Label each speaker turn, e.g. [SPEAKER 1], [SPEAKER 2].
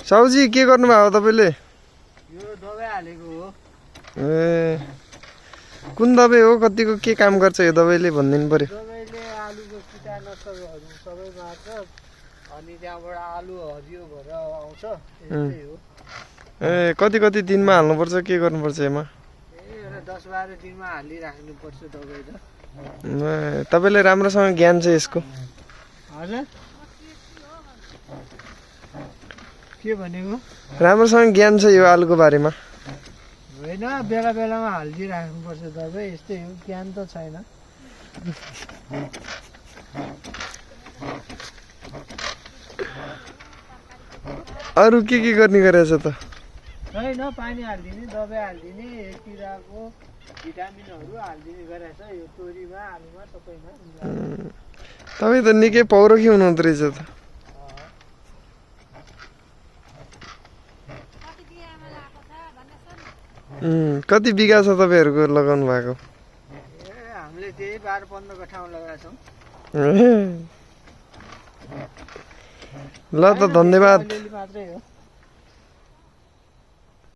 [SPEAKER 1] साउजी के गर्नुभयो तपाईँले?
[SPEAKER 2] यो दबाई हालेको हो।
[SPEAKER 1] ए कुन दबाई हो, कतिको के काम गर्छ यो दबाईले भनिदिनु पर्यो।
[SPEAKER 2] दबाईले आलुको कीटाणुहरू सबै मार्छ अनि त्यहाँबाट आलु हरियो भएर आउँछ। यस्तै हो।
[SPEAKER 1] ए कति कति दिनमा हाल्नुपर्छ, के गर्नुपर्छ यसमा?
[SPEAKER 2] 10-12 दिनमा हालिराख्नुपर्छ दबाई त।
[SPEAKER 1] तपाईँलाई राम्रोसँग ज्ञान छ यसको?
[SPEAKER 2] हजुर के भनेको?
[SPEAKER 1] राम्रोसँग ज्ञान छ यो आलुको बारेमा?
[SPEAKER 2] होइन, बेला बेलामा हालिदिइराख्नुपर्छ दबाई, यस्तै हो, ज्ञान त छैन।
[SPEAKER 1] अरू के गर्ने गरेछ त?
[SPEAKER 2] छैन, पानी हालिदिने, दबाई हालिदिने, किराको भिटामिनहरू हालिदिने गरेछ यो तोरीमा, आलुमा, सबैमा।
[SPEAKER 1] तपाईँ त निकै पौरखी हुनुहुँदो रहेछ त। कति बिघा छ तपाईँहरूको लगाउनु भएको?
[SPEAKER 2] हामीले त्यही 12-15 कठामा लगाएका छौँ।
[SPEAKER 1] ल त धन्यवाद।
[SPEAKER 2] मात्रै हो।